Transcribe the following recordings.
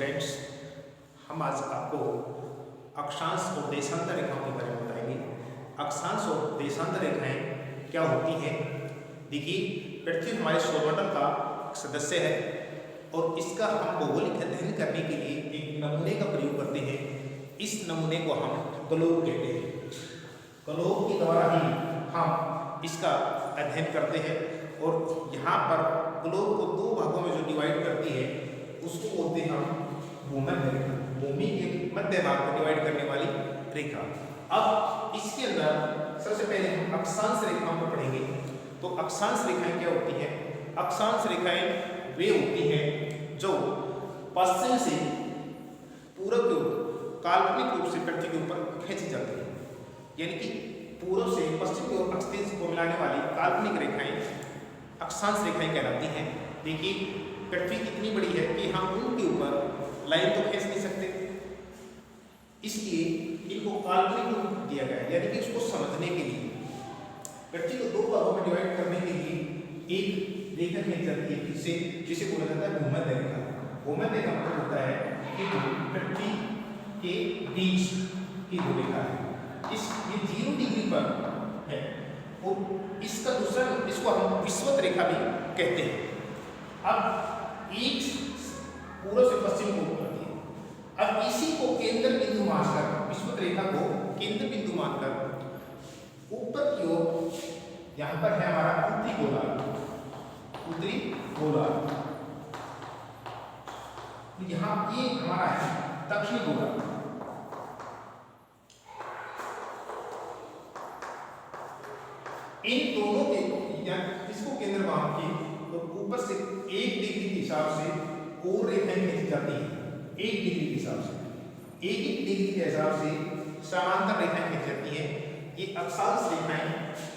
Students, हम आज आपको अक्षांश और देशांतर रेखाओं के बारे में बताएंगे। अक्षांश और देशांतर रेखाएं क्या होती हैं? देखिए, पृथ्वी हमारे सौरमंडल का सदस्य है और इसका हम भौगोलिक अध्ययन करने के लिए एक नमूने का प्रयोग करते हैं। इस नमूने को हम ग्लोब कहते हैं। ग्लोब के द्वारा ही हम इसका अध्ययन करते हैं और यहाँ पर ग्लोब को दो भागों में जो डिवाइड करती है उसको बोलते हैं हम भूमध्य रेखा। भूमि के मध्य भाग को डिवाइड करने वाली रेखा। अब इसके अंदर सबसे पहले हम अक्षांश रेखाओं को पढ़ेंगे। तो अक्षांश रेखाएं क्या होती हैं? अक्षांश रेखाएं वे होती हैं जो पश्चिम से पूर्व की ओर काल्पनिक रूप से पृथ्वी के ऊपर खींची जाती है। यानी कि पूर्व से पश्चिम की ओर अक्षांश को मिलाने वाली काल्पनिक रेखाएं अक्षांश रेखाएं कहलाती हैं। देखिए, पृथ्वी इतनी बड़ी है कि हम उनके ऊपर लाइन तो खींच नहीं सकते, इसलिए इनको काल्पनिक रूप दिया गया है। यानी कि उसको समझने के लिए पृथ्वी को दो भागों में डिवाइड करने के लिए एक रेखा खींची जाती है जिसे बोला जाता है भूमध्य रेखा। भूमध्य रेखा मतलब होता है कि पृथ्वी के बीच की जो रेखा है ये 0 डिग्री पर है और इसका दूसरा इसको हम विषुवत रेखा भी कहते हैं। अब एक पूर्व से पश्चिम को करती है। अब इसी को केंद्र बिंदु मानकर, विषुवत रेखा को केंद्र बिंदु मानकर ऊपर की ओर यहाँ पर है हमारा उत्तरी गोलार्ध। उत्तरी गोलार्ध यहाँ ये हमारा है दक्षिणी गोलार्ध। इन दोनों के इसको केंद्र मान के और ऊपर से 1 डिग्री के हिसाब से और रेखाएं खींची जाती है। 1 डिग्री के हिसाब से 1 डिग्री के हिसाब से समांतर रेखाएं खींची जाती है। ये अक्षांश रेखाएं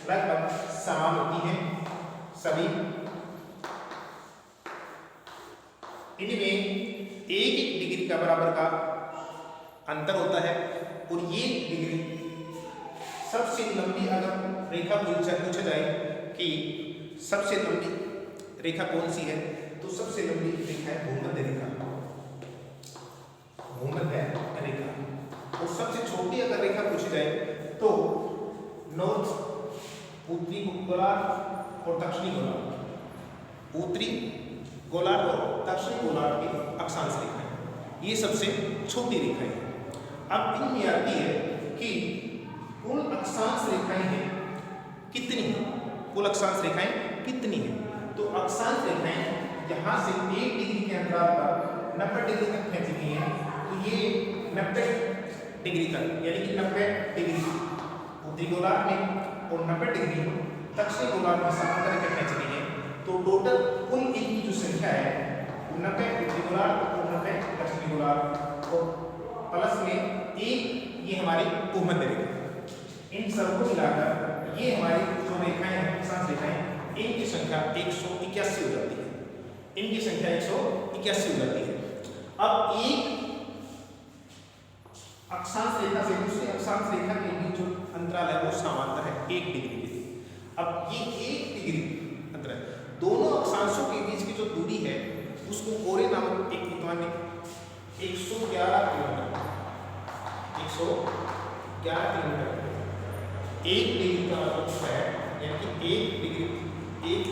लगभग समान होती हैं सभी। इनमें 1 डिग्री का बराबर का अंतर होता है और ये डिग्री सबसे लंबी अगर रेखा पूछा जाए कि सबसे लंबी रेखा कौन सी है, तो सबसे लंबी रेखा है भूमध्य रेखा। भूमध्य रेखा। और सबसे छोटी अगर रेखा पूछी जाए तो नॉर्थ उत्तरी गोलार्ध और दक्षिणी गोलार्ध। उत्तरी गोलार्ध और दक्षिणी गोलार्ध की अक्षांश रेखा है। ये सबसे छोटी रेखा है। अब इनमें आती है कि कुल अक्षांश रेखाएं हैं कितनी है? कुल अक्षांश रेखाएं कितनी है? तो अक्षांश रेखाएं यहाँ से 1 डिग्री के अंतराल पर 90 डिग्री तक खींची गई हैं। तो ये 90 डिग्री तक, यानी कि 90 डिग्री उत्तरी गोलार्ध में और 90 डिग्री दक्षिणी गोलार्ध में समांतर रेखा खींची गई है। तो टोटल कुल इनकी जो संख्या है 90 उत्तरी गोलार्ध और 90 दक्षिणी गोलार्ध और प्लस में 1 ये हमारी भूमध्य रेखा। इन सबको मिलाकर ये हमारी जो रेखाएं हैं अक्षांश रेखाएं, इनकी संख्या 181 हो जाती है। इनकी संख्या 181 हो जाती है। अब एक अक्षांश रेखा से दूसरी अक्षांश रेखा के बीच जो अंतराल है वो समांतर है 1 डिग्री के। अब ये 1 डिग्री अंतराल, दोनों अक्षांशों के बीच की जो दूरी है उसको कोरे नामक एक विद्वान ने 111 किलोमीटर 111 किलोमीटर 1 डिग्री का मतलब है, यानी कि 1 डिग्री एक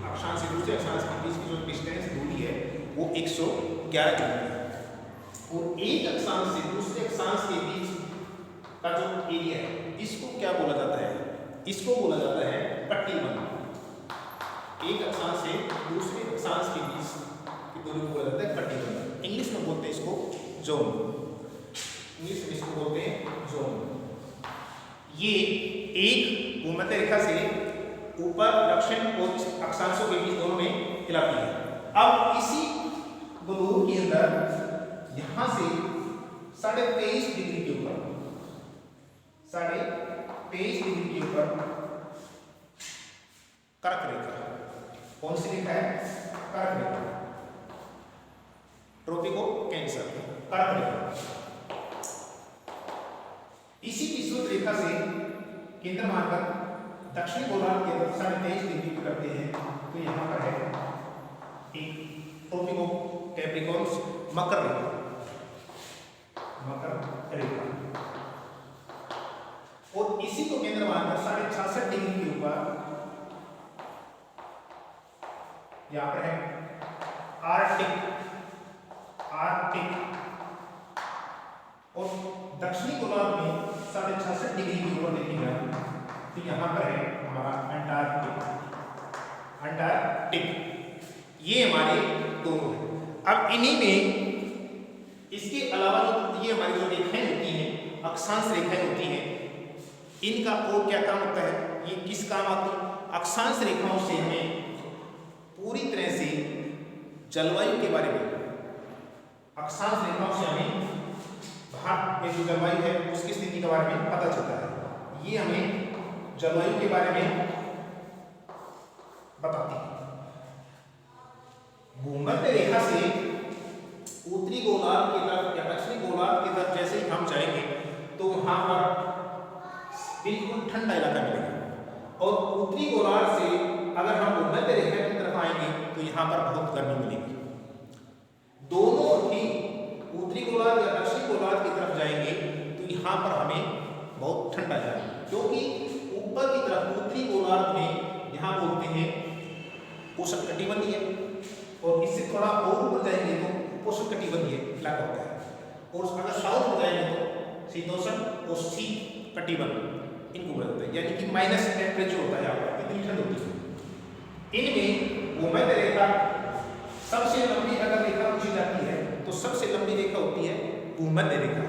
अक्षांश से दूसरे अक्षांश के बीच की जो डिस्टेंस दूरी है वो 111 किलोमीटर है। और एक अक्षांश से दूसरे अक्षांश के बीच का जो एरिया है इसको क्या बोला जाता है? इसको बोला जाता है पट्टीबंध। एक अक्षांश से दूसरे अक्षांश के बीच की दूरी को बोला जाता है पट्टीबंध। इंग्लिश में बोलते हैं इसको जोन। इंग्लिश में इसको बोलते हैं जोन। ये एक भूमध्य रेखा से ऊपर दक्षिण और अक्षांशों के बीच दोनों में हिलाती है। अब इसी ग्लोब के अंदर यहां से 23.5 डिग्री के ऊपर 23.5 डिग्री के ऊपर कर्क रेखा। कौन सी रेखा है? कर्क रेखा। ट्रोपिको कैंसर कर्क रेखा। इसी विषुवत रेखा से केंद्र मानकर दक्षिणी गोलार्ध के अंदर 23.5 डिग्री पे करते हैं। तो यहाँ पर है एक ट्रोपिको कैप्रिकॉर्न्स मकर रेखा। वक्र रेखा। और इसी को केंद्र मानकर 66.5 डिग्री के ऊपर यहां पर है आर्कटिक और दक्षिणी गोलार्ध में 66.5 डिग्री के ऊपर देखेंगे तो यहां पर है हमारा अंटार्कटिक। ये हमारे दोनों हैं। अब इन्हीं में इसके अलावा जो ये हमारी जो रेखाएं होती हैं, अक्षांश रेखाएं होती हैं, इनका और क्या काम होता है, ये किस काम आती है? अक्षांश रेखाओं से हमें पूरी तरह से जलवायु के बारे में, अक्षांश रेखाओं से हमें भारत में जो जलवायु है उसकी स्थिति के बारे में पता चलता है। ये हमें जलवायु के बारे में बताती है। भूमध्य रेखा से उत्तरी गोलार्ध की तरफ या दक्षिणी गोलार्ध की तरफ जैसे ही हम जाएंगे तो वहां पर बिल्कुल ठंडा इलाका मिलेगा, और उत्तरी गोलार्ध से अगर हम भूमध्य रेखा की तरफ आएंगे तो यहाँ पर बहुत गर्मी मिलेगी। दोनों ही उत्तरी गोलार्ध या दक्षिणी गोलार्ध की तरफ जाएंगे तो यहाँ पर हमें बहुत ठंडा जाएगा, क्योंकि ऊपर की तरफ उत्तरी गोलार्ध में यहाँ बोलते हैं उष्णकटिबंधीय, और इससे थोड़ा और ऊपर जाएंगे तो उष्णकटिबंधीय इलाका होता है, और अगर साउथ में जाएंगे तो शीतोष्ण और शीत कटिबंध इनको बोला जाता है, यानी कि माइनस टेम्परेचर होता है, यहाँ पर इतनी ठंड होती है। इनमें भूमध्य रेखा सबसे लंबी अगर रेखा पूछी जाती है तो सबसे लंबी रेखा होती है भूमध्य रेखा।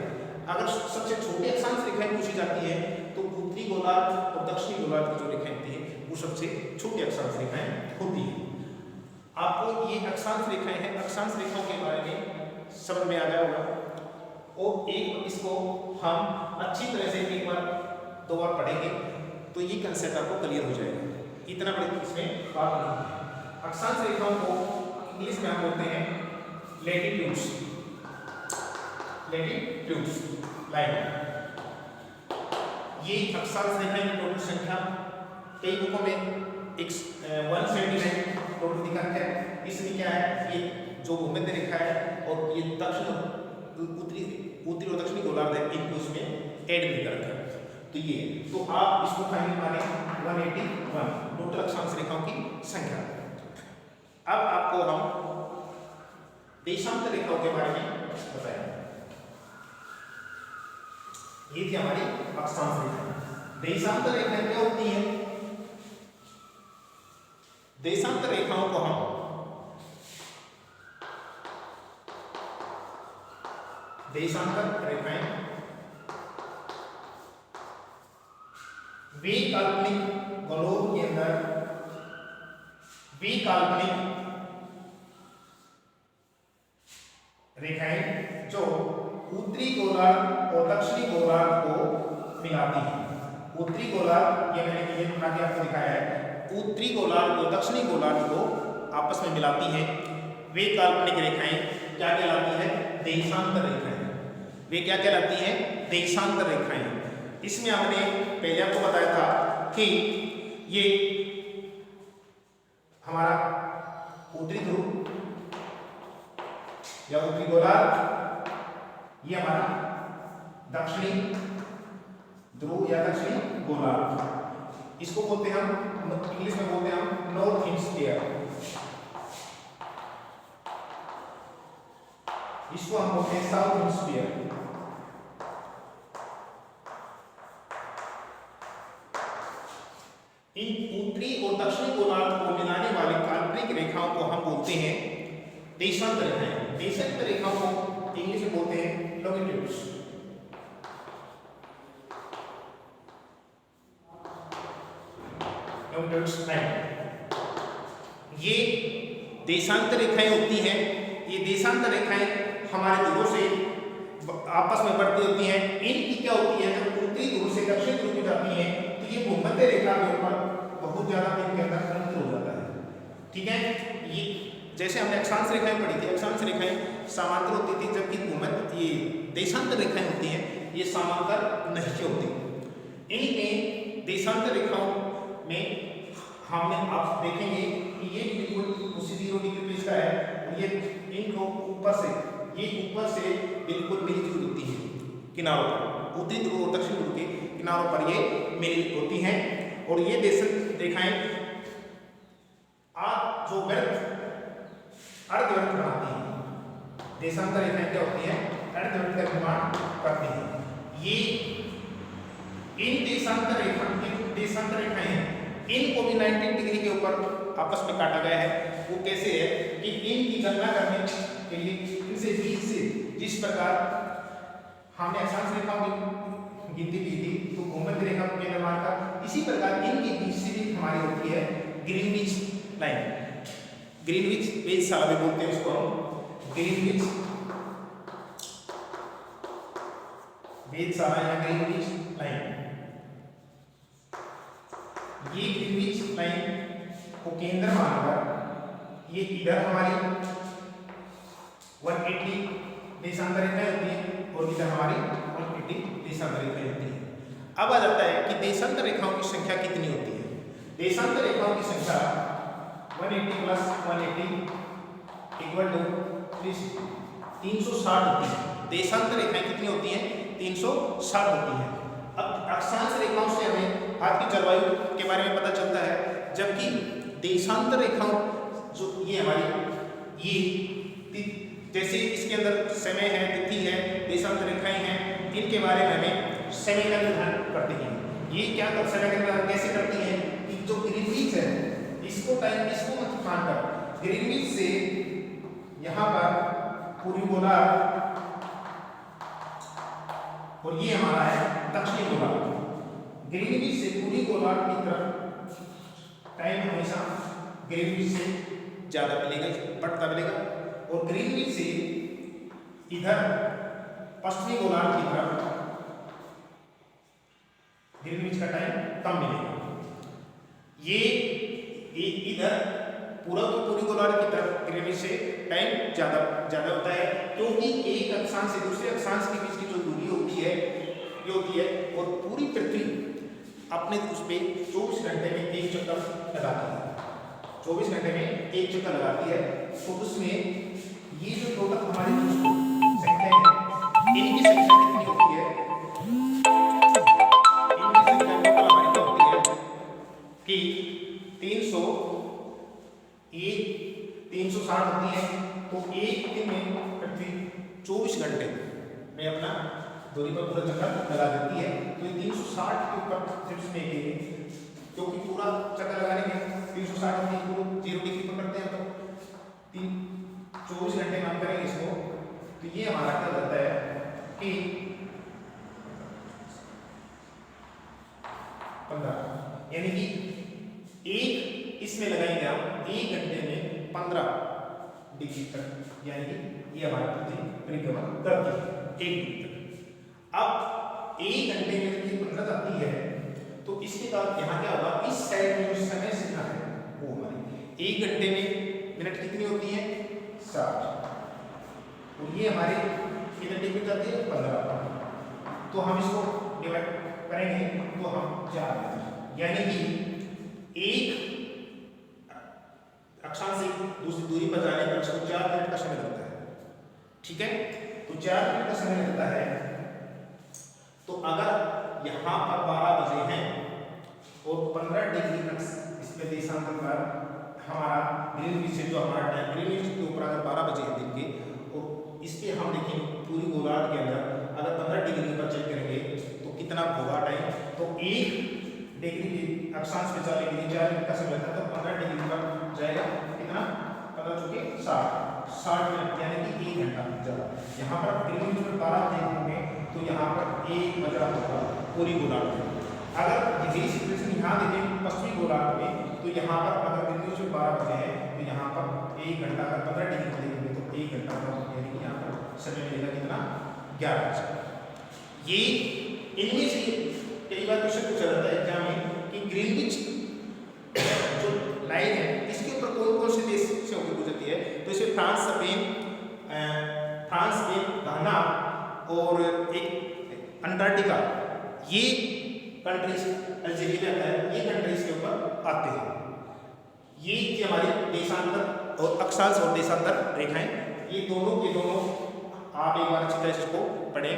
अगर सबसे छोटी अक्षांश रेखाएं पूछी जाती है तो उत्तरी गोलार्ध और दक्षिणी गोलार्ध की जो रेखाएं होती है वो सबसे छोटी अक्षांश रेखाएं होती है। आपको ये अक्षांश रेखाएं हैं, अक्षांश रेखाओं के बारे में समझ में आ गया होगा, और एक इसको हम अच्छी तरह से एक बार दो बार पढ़ेंगे तो ये कंसेप्ट आपको क्लियर हो जाएगा। इतना बड़ी इसमें बात नहीं है। अक्षांश रेखाओं को इंग्लिश में हम बोलते हैं लैटिट्यूड्स लाइन। ये अक्षांश रेखाएं की टोटल संख्या कई बुकों में 179 टोटल दिखा है। इसमें क्या है, ये जो भूमध्य रेखा है और ये उत्तरी और दक्षिणी गोलार्ध है, इनको इसमें ऐड नहीं कर रखा है। तो ये तो आप इसको फाइनल माने 181 टोटल अक्षांश रेखाओं की संख्या। अब आपको हम देशांतर रेखाओं के बारे में बताएंगे। ये थी हमारी अक्षांश रेखा। देशांतर रेखाएं क्या होती है? देशांतर रेखाओं को हम देशांतर रेखाएं वे काल्पनिक गोलों के अंदर वे काल्पनिक रेखाएं जो उत्तरी गोलार्ध और दक्षिणी गोलार्ध को मिलाती हैं। उत्तरी गोलार्ध, ये मैंने ये बना के आपको दिखाया है, उत्तरी गोलार्ध और दक्षिणी गोलार्ध को आपस में मिलाती हैं। वे काल्पनिक रेखाएं क्या कहलाती है? देशांतर रेखाएं। वे क्या कहलाती हैं? देशांतर रेखाएं। इसमें हमने पहले आपको बताया था कि ये हमारा उत्तरी ध्रुव या उत्तरी गोलार्ध, ये हमारा दक्षिणी ध्रुव या दक्षिणी गोलार्ध, इसको बोलते हैं हम इंग्लिश में बोलते हैं हम नॉर्थ हेमिस्फीयर। इसको हम बोलते हैं साउथ हेमिस्फीयर। इन उत्तरी और दक्षिणी गोलार्ध को मिलाने वाली काल्पनिक रेखाओं को हम बोलते हैं देशांतर रेखाएं। देशांतर रेखाओं को इंग्लिश में बोलते हैं लॉन्गिट्यूड्स। ये देशांतर रेखाएं होती हैं। ये देशांतर रेखाएं हमारे ध्रुवों से आपस में बढ़ती होती हैं। इनकी क्या होती है, जब उत्तरी ध्रुव से दक्षिण ध्रुव में जाती हैं तो ये भूमध्य रेखा के ऊपर बहुत ज्यादा इनके अंदर अंतर हो जाता है। ठीक है, ये जैसे हमने अक्षांश रेखाएं पढ़ी थी, अक्षांश रेखाएं समांतर होती थी, जबकि भूमध्य ये देशांतर रेखाएं होती हैं ये समांतर नहीं होती। इनमें देशांतर रेखाओं में हमने आप देखेंगे कि ये बिल्कुल उसी 0 डिग्री पे इसका है, ये इनको ऊपर से ये ऊपर से बिल्कुल मिलती होती है किनारों पर, उत्तरी ध्रुव और दक्षिण ध्रुव के किनारों पर ये मिलित होती हैं। और ये रेखाएं आज जो अर्धवृत्त बनाती हैं, देशांतर रेखाएं क्या होती हैं, अर्धवृत्त का निर्माण करती हैं। ये इन देशांतर रेखाएं इनको भी 90 डिग्री के ऊपर आपस में काटा गया है। वो कैसे है कि इनकी गणना करने के लिए इनसे बीच से जिस प्रकार हमने अक्षांश रेखाओं की गिनती की थी तो भूमध्य रेखा के निर्माण का, इसी प्रकार इनके बीच से भी हमारी होती है ग्रीनविच लाइन। ग्रीनविच वेधशाला भी बोलते हैं इसको हम, ग्रीनविच वेधशाला या ग्रीनविच लाइन। ये ग्रीनविच लाइन को केंद्र मानकर ये इधर हमारी 180 देशांतर रेखाएं होती हैं और इधर हमारी 180 देशांतर रेखाएं होती हैं। अब आ जाता है कि देशांतर रेखाओं की संख्या कितनी होती है। देशांतर रेखाओं की संख्या 180 प्लस 180 इक्वल टू 360 होती है। देशांतर रेखाएं कितनी होती हैं, 360 होती हैं। अब अक्षांश रेखाओं से हमें आज की जलवायु के बारे में पता चलता है, जबकि देशांतर रेखाओं जो ये हमारी ये जैसे इसके अंदर समय है, तिथि है, देशांतर रेखाएं हैं, इनके बारे में हमें समय का निर्धारण करती हैं। ये क्या समय का निर्धारण कैसे करती हैं कि जो ग्रीनविच है इसको मत मानकर ग्रीनविच से यहाँ पर पूर्वी गोलार्ध और ये हमारा है दक्षिणी गोलार्ध। ग्रीनविच से पूर्वी गोलार्ध की तरफ टाइम हमेशा ग्रीनविच से ज्यादा मिलेगा, बढ़ता मिलेगा, और ग्रीनविच से इधर पश्चिमी गोलार्ध की तरफ ग्रीनविच का टाइम कम मिलेगा। ये इधर पूर्वी गोलार्ध की तरफ ग्रीनविच से टाइम ज्यादा होता है, क्योंकि एक अक्षांश से दूसरे अक्षांश के बीच की जो दूरी होती है ये होती है, और पूरी पृथ्वी अपने उस पर 24 घंटे में एक चक्कर लगाती है। 24 घंटे में एक चक्कर लगाती है, तो उसमें ये जो टोटल हमारी संख्या है इनकी संख्या कितनी होती है, इनकी संख्या टोटल हमारी क्या होती है कि 360 होती है। तो एक दिन में पृथ्वी 24 घंटे में अपना दूरी पर पूरा चक्कर लगा देती है। तो ये 360 के ऊपर सिर्फ में क्योंकि पूरा चक्कर लगाने में 360 होती है, पूरा 0 डिग्री पर करते हैं तो 24 घंटे में हम करेंगे इसको, तो ये हमारा क्या होता है कि 15, यानी कि एक इसमें लगाएंगे हम 1 घंटे में 15 डिग्री तक, यानी कि ये हमारा पृथ्वी परिक्रमा करती है 1 डिग्री तक। अब 1 घंटे में जब ये 15 जाती है तो इसके बाद यहाँ क्या होगा, इस साइड में जो समय सीमा है वो हमारी 1 घंटे में मिनट कितनी होती है 60, और ये हमारे कितने डिग्री जाती है 15। तो हम इसको डिवाइड करेंगे तो हम 4 मीटर, यानी कि एक अक्षांश से दूसरी दूरी पर जाने पर इसको 4 मिनट का समय लगता है। ठीक है, तो 4 मिनट का समय लगता है। तो अगर यहाँ पर 12 बजे हैं और 15 डिग्री तक इसमें देशांतर पर हमारा ग्रीनविच से जो हमारा टाइम ग्रीनविच के ऊपर अगर 12 बजे है दिन के, और इसके हम देखें पूरी गोलार्ध के अंदर अगर 15 डिग्री पर चेक करेंगे तो कितना होगा टाइम, तो 1 डिग्री अक्षांश में जाने के लिए 4 मिनट का समय लगता है, तो 15 डिग्री पर जाएगा कितना 15 चुके 60 मिनट, यानी कि 1 घंटा ज़्यादा। यहाँ पर ग्रीनविच में 12 बजे होंगे तो यहाँ पर 1 बजा होगा पूरी गोलार्ध में। अगर यही सिचुएशन यहाँ देखें पश्चिमी गोलार्ध में, तो यहाँ पर अगर ग्रीनविच में 12 बजे है तो यहाँ पर 1 घंटा अगर 15 डिग्री पर देखेंगे तो 1 घंटा का, यानी कि यहाँ पर समय मिलेगा कितना 11 बजे। ये इनमें से कई बार क्वेश्चन पूछा जाता है एग्जाम में कि ग्रीनविच जो लाइन है इसके ऊपर कौन कौन से देश से होकर गुजरती है, तो इसमें फ्रांस, स्पेन, घाना और एक अंटार्कटिका, ये कंट्रीज, अल्जीरिया है, ये कंट्रीज के ऊपर आते हैं। ये हमारे देशांतर और अक्षांश और देशांतर रेखाएं, ये दोनों के दोनों आप एक बार अच्छी तरह से इसको पढ़ें,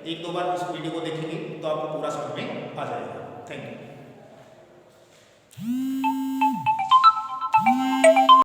एक दो बार इस वीडियो को देखेंगे तो आपको पूरा समझ में आ जाएगा। Thank you.